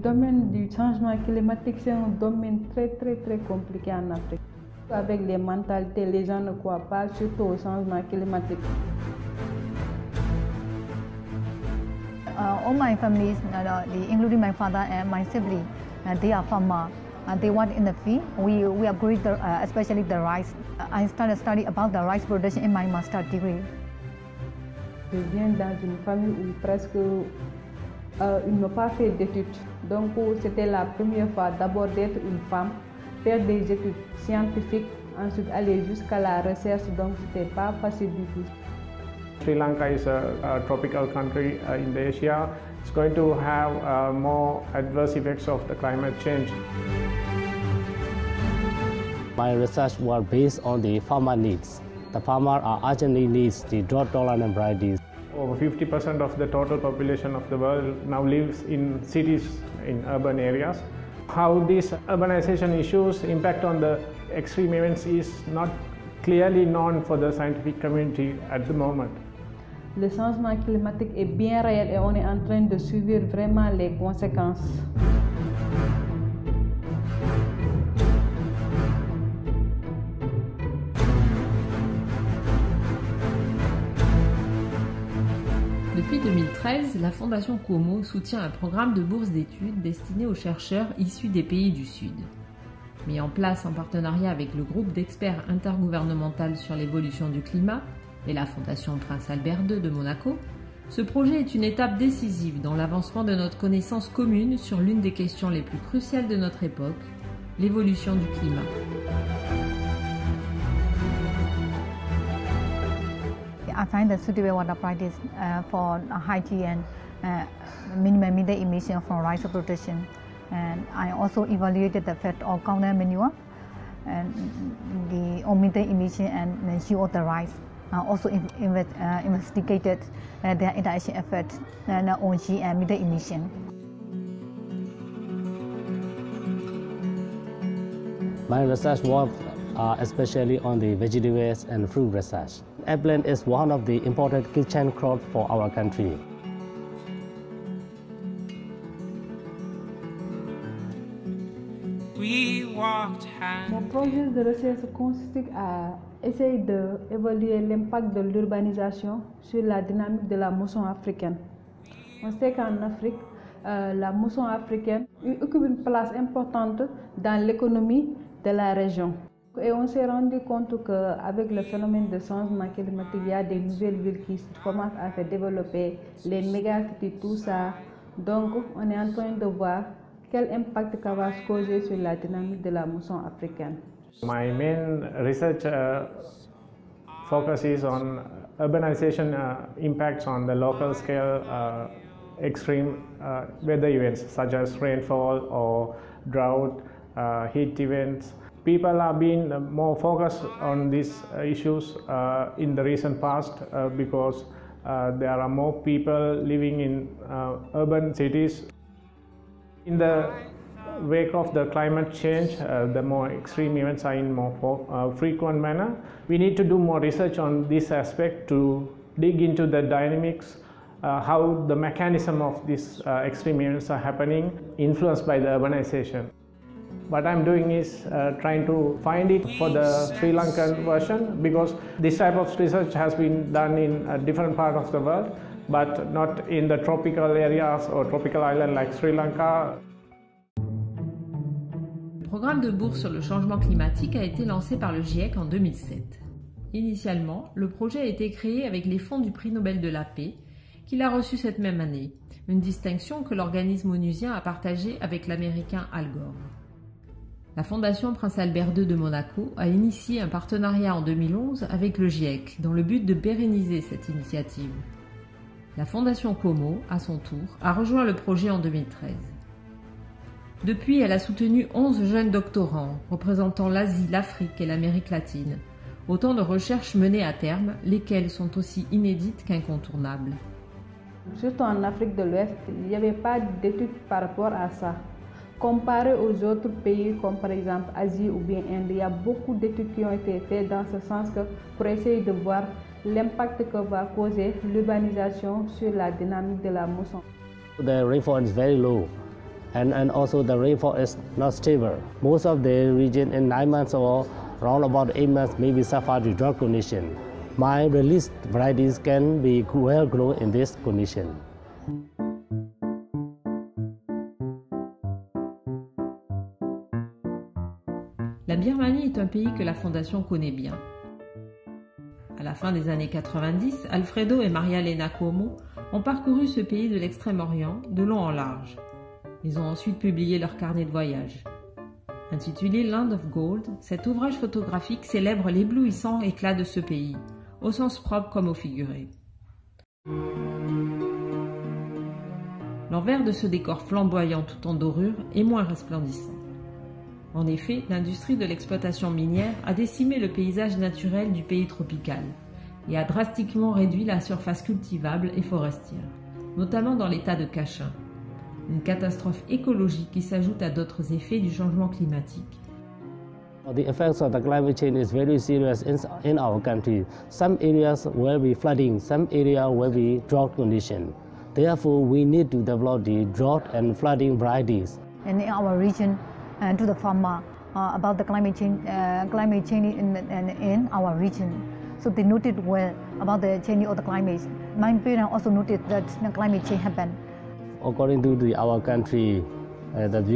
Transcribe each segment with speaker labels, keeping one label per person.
Speaker 1: domaine du changement climatique, c'est un domaine très compliqué en Afrique. Avec les mentalités, les gens ne croient pas surtout au changement climatique.
Speaker 2: All my families, including my father and my sibling, they are farmers. They work in the field. We are growing, especially the rice. I started studying about the rice production in my master's degree.
Speaker 1: Je viens dans une famille où presque ils n'ont pas fait d'études. Donc c'était la première fois d'abord d'être une femme, faire des études scientifiques, ensuite aller jusqu'à la recherche. Donc c'était pas facile du tout.
Speaker 3: Sri Lanka is a tropical country in Asia. It's going to have more adverse effects of the climate change.
Speaker 4: My research was based on the farmer needs. The farmer urgently needs the drought-tolerant varieties.
Speaker 3: Over 50% of the total population of the world now lives in cities, in urban areas. How these urbanization issues impact on the extreme events is not clearly known for the scientific community at the moment.
Speaker 1: Le changement climatique est bien réel et on est en train de suivre vraiment les conséquences.
Speaker 5: Depuis 2013, la Fondation Komo soutient un programme de bourse d'études destiné aux chercheurs issus des pays du Sud. Mis en place en partenariat avec le groupe d'experts intergouvernemental sur l'évolution du climat et la Fondation Prince Albert II de Monaco, ce projet est une étape décisive dans l'avancement de notre connaissance commune sur l'une des questions les plus cruciales de notre époque, l'évolution du climat.
Speaker 2: I find the suitable water practice for hygiene and minimum methane emission from rice production. And I also evaluated the effect of cow manure and the methane emission and the yield of the rice. I also investigated their interaction effect on yield and methane emission.
Speaker 4: My research work especially on the vegetables and fruit research. Eggplant is one of the important kitchen crops for our country.
Speaker 1: Mon projet de recherche consiste à essayer d'évaluer l'impact de l'urbanisation sur la dynamique de la mousson africaine. On sait qu'en Afrique, la mousson africaine occupe une place importante dans l'économie de la région. Et on s'est rendu compte qu'avec le phénomène de changement climatique, il y a des nouvelles villes qui commencent à se développer, les mégacités, tout ça. Donc, on est en train de voir quel impact ça va causer sur la dynamique de la mousson africaine.
Speaker 3: My main research focuses on urbanization impacts on the local scale extreme weather events such as rainfall or drought, heat events. People are being more focused on these issues in the recent past because there are more people living in urban cities. In the wake of the climate change, the more extreme events are in more frequent manner. We need to do more research on this aspect to dig into the dynamics, how the mechanism of these extreme events are happening, influenced by the urbanization. What I'm doing is trying to find it for the Sri Lankan version, because this type of research has been done in a different part of the world, but not in the tropical areas or tropical islands like Sri Lanka.
Speaker 5: Le programme de bourse sur le changement climatique a été lancé par le GIEC en 2007. Initialement, le projet a été créé avec les fonds du prix Nobel de la paix, qu'il a reçu cette même année, une distinction que l'organisme onusien a partagée avec l'américain Al Gore. La Fondation Prince Albert II de Monaco a initié un partenariat en 2011 avec le GIEC dans le but de pérenniser cette initiative. La Fondation Komo, à son tour, a rejoint le projet en 2013. Depuis, elle a soutenu 11 jeunes doctorants représentant l'Asie, l'Afrique et l'Amérique latine, autant de recherches menées à terme, lesquelles sont aussi inédites qu'incontournables.
Speaker 1: Surtout en Afrique de l'Ouest, il n'y avait pas d'études par rapport à ça. Comparé aux autres pays comme par exemple Asie ou bien Inde, il y a beaucoup d'études qui ont été faites dans ce sens que pour essayer de voir l'impact que va causer l'urbanisation sur la dynamique de la mousson.
Speaker 4: The rainfall is very low and also the rainfall is not stable. Most of the region in 9 months or around about 8 months maybe suffer the drought condition. My released varieties can be well grown in this condition.
Speaker 5: La Birmanie est un pays que la Fondation connaît bien. À la fin des années 90, Alfredo et Maria-Lena Cuomo ont parcouru ce pays de l'Extrême-Orient de long en large. Ils ont ensuite publié leur carnet de voyage. Intitulé Land of Gold, cet ouvrage photographique célèbre l'éblouissant éclat de ce pays, au sens propre comme au figuré. L'envers de ce décor flamboyant tout en dorure est moins resplendissant. En effet, l'industrie de l'exploitation minière a décimé le paysage naturel du pays tropical et a drastiquement réduit la surface cultivable et forestière, notamment dans l'état de Cachin. Une catastrophe écologique qui s'ajoute à d'autres effets du changement climatique.
Speaker 4: The effects of the climate change is very serious in our country. Some areas will be flooding, some areas will be drought condition. Therefore, we need to develop the drought and flooding varieties.
Speaker 2: And in our region, to the farmer about the climate change in our region. So they noted well about the change of the climate. My parents also noted that the climate change happened.
Speaker 4: According to our country,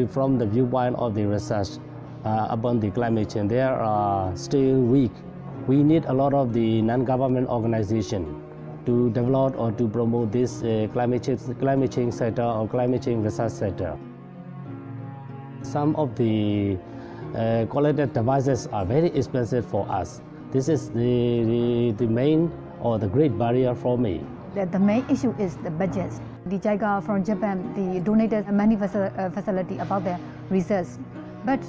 Speaker 4: from the viewpoint of the research upon the climate change, they are still weak. We need a lot of the non-government organizations to develop or to promote this climate change sector or climate change research sector. Some of the collected devices are very expensive for us. This is the main or the great barrier for me.
Speaker 2: The main issue is the budget. The JICA from Japan, they donated many facility about the research. But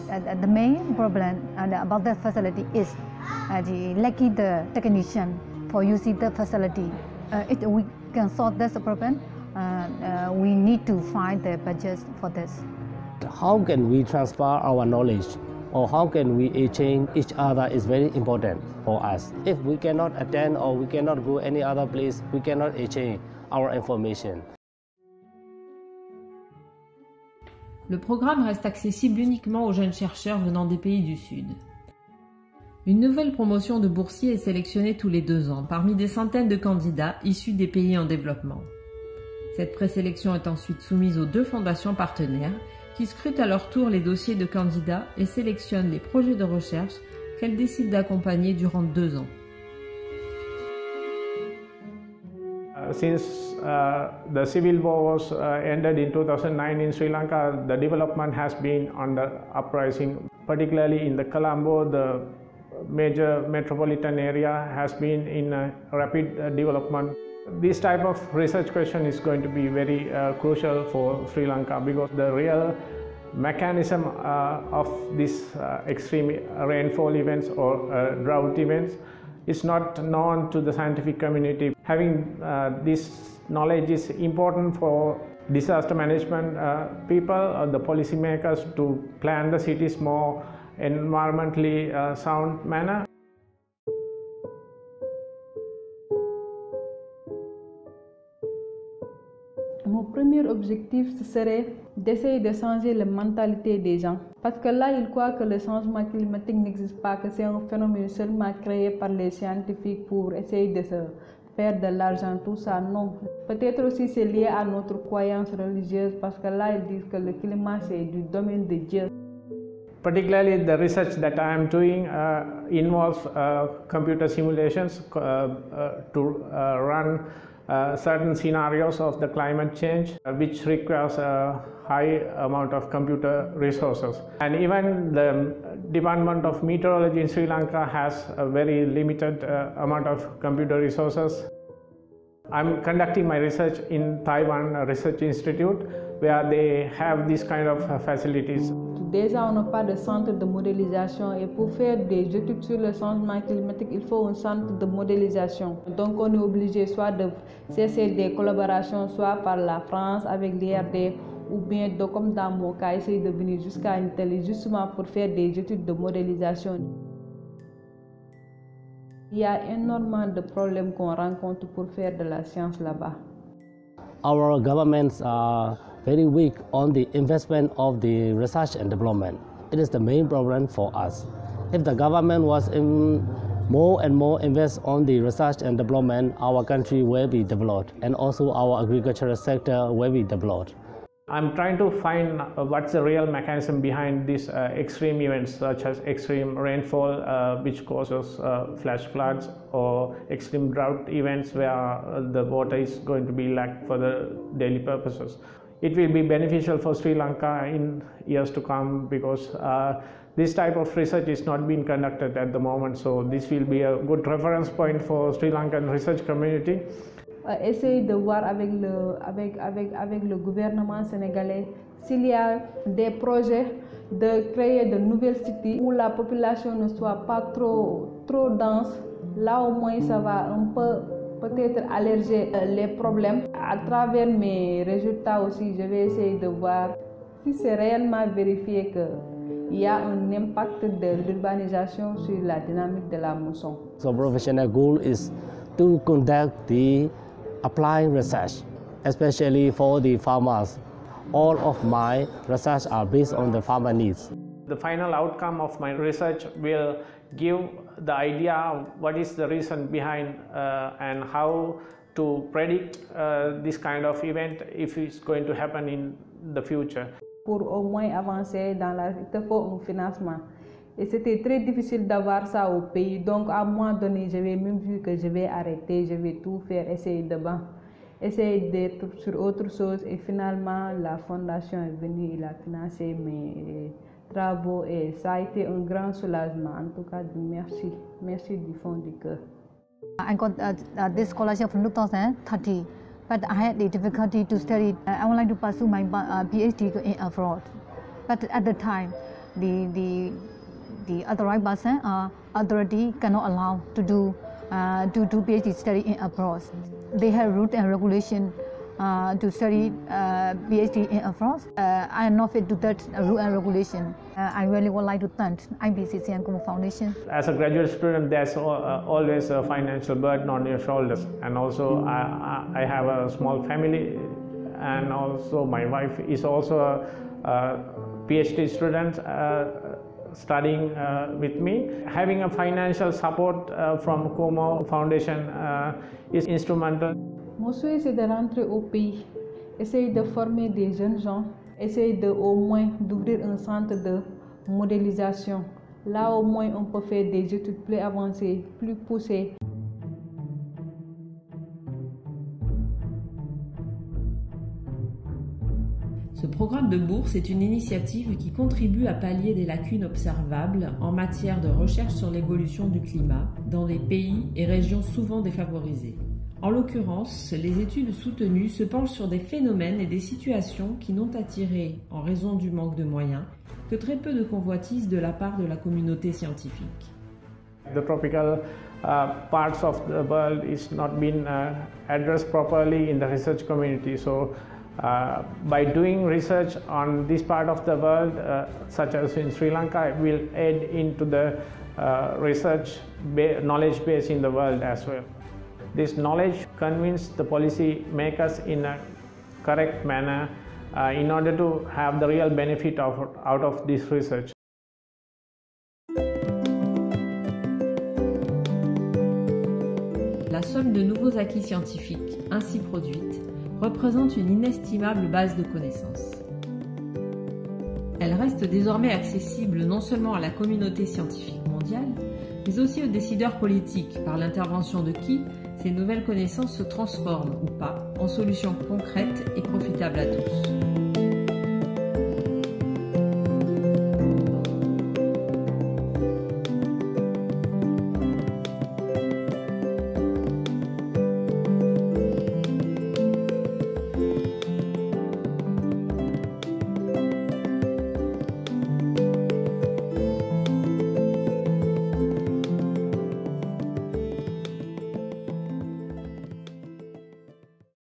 Speaker 2: the main problem about the facility is the lacking the technician for using the facility. If we can solve this problem, we need to find the budget for this.
Speaker 4: How can we transfer our knowledge or how can we exchange each other is very important for us. If we cannot attend or we cannot go any other place, we cannot exchange our information.
Speaker 5: Le programme reste accessible uniquement aux jeunes chercheurs venant des pays du Sud. Une nouvelle promotion de boursiers est sélectionnée tous les 2 ans parmi des centaines de candidats issus des pays en développement. Cette présélection est ensuite soumise aux 2 fondations partenaires qui scrutent à leur tour les dossiers de candidats et sélectionnent les projets de recherche qu'elles décident d'accompagner durant 2 ans.
Speaker 3: Since the civil war was ended in 2009 in Sri Lanka, the development has been on the uprising, particularly in the Colombo, the major metropolitan area has been in rapid development. This type of research question is going to be very crucial for Sri Lanka because the real mechanism of these extreme rainfall events or drought events is not known to the scientific community. Having this knowledge is important for disaster management people, the policymakers to plan the cities more environmentally sound manner.
Speaker 1: Mon premier objectif, ce serait d'essayer de changer la mentalité des gens. Parce que là, ils croient que le changement climatique n'existe pas, que c'est un phénomène seulement créé par les scientifiques pour essayer de se faire de l'argent, tout ça. Non. Peut-être aussi c'est lié à notre croyance religieuse, parce que là, ils disent que le climat, c'est du domaine de Dieu.
Speaker 3: Particularly the research that I am doing involves computer simulations to run certain scenarios of the climate change which requires a high amount of computer resources. And even the Department of Meteorology in Sri Lanka has a very limited amount of computer resources. I'm conducting my research in Taiwan Research Institute where they have these kind of facilities.
Speaker 1: Déjà, on n'a pas de centre de modélisation et pour faire des études sur le changement climatique, il faut un centre de modélisation. Donc, on est obligé soit de cesser des collaborations, soit par la France avec l'IRD ou bien, comme dans mon cas, essayer de venir jusqu'à Italie justement pour faire des études de modélisation. Il y a énormément de problèmes qu'on rencontre pour faire de la science là-bas.
Speaker 4: Our governments are very weak on the investment of the research and development. It is the main problem for us. If the government was more and more invest on the research and development, our country will be developed, and also our agricultural sector will be developed.
Speaker 3: I'm trying to find what's the real mechanism behind these extreme events, such as extreme rainfall, which causes flash floods, or extreme drought events where the water is going to be lacked for the daily purposes. It will be beneficial for Sri Lanka in years to come, because this type of research is not being conducted at the moment. So this will be a good reference point for Sri Lankan research community.
Speaker 1: Essayer de voir avec le gouvernement sénégalais s'il y a des projets de créer de nouvelles cités où la population ne soit pas trop dense. Là au moins ça va un peu peut-être alléger les problèmes. À travers mes résultats aussi, je vais essayer de voir si c'est réellement vérifié qu'il y a un impact de l'urbanisation sur la dynamique de la mousson.
Speaker 4: So professional goal is to conduct the applying research, especially for the farmers. All of my research are based on the farmer needs.
Speaker 3: The final outcome of my research will give the idea of what is the reason behind and how to predict this kind of event if it's going to happen in the future.
Speaker 1: Pour au moins avancer il te faut un financement. Et c'était très difficile d'avoir ça au pays. Donc, à un moment donné, j'avais même vu que je vais arrêter, je vais tout faire, essayer d'être sur autre chose. Et finalement, la fondation est venue, il a financé mes travaux et ça a été un grand soulagement. En tout cas, merci. Merci du fond du cœur.
Speaker 2: I got this scholarship from 2030, but I had the difficulty to study. I would like to pursue my PhD in abroad. But at the time, the authorized person authority cannot allow to do PhD study in abroad. They have rules and regulation to study PhD in abroad. I am not fit to that rule and regulation. I really would like to thank IBCC and Kumu Foundation.
Speaker 3: As a graduate student, there's always a financial burden on your shoulders, and also I have a small family, and also my wife is also a PhD student. Studying with me. Having a financial support from Kumu Foundation is instrumental.
Speaker 1: Mon souhait, c'est de rentrer au pays, essayer de former des jeunes gens, essayer au moins d'ouvrir un centre de modélisation. Là, au moins, on peut faire des études plus avancées, plus poussées.
Speaker 5: Ce programme de bourse est une initiative qui contribue à pallier des lacunes observables en matière de recherche sur l'évolution du climat dans des pays et régions souvent défavorisés. En l'occurrence, les études soutenues se penchent sur des phénomènes et des situations qui n'ont attiré, en raison du manque de moyens, que très peu de convoitises de la part de la communauté scientifique.
Speaker 3: The tropical parts of the world is not been addressed properly in the research community. So by doing research on this part of the world, such as in Sri Lanka, it will aid into the research knowledge base in the world as well. This knowledge convinces the policy makers in a correct manner in order to have the real benefit out of this research.
Speaker 5: La somme de nouveaux acquis scientifiques ainsi produite représente une inestimable base de connaissances. Elle reste désormais accessible non seulement à la communauté scientifique mondiale, mais aussi aux décideurs politiques, par l'intervention de qui ces nouvelles connaissances se transforment ou pas en solutions concrètes et profitables à tous.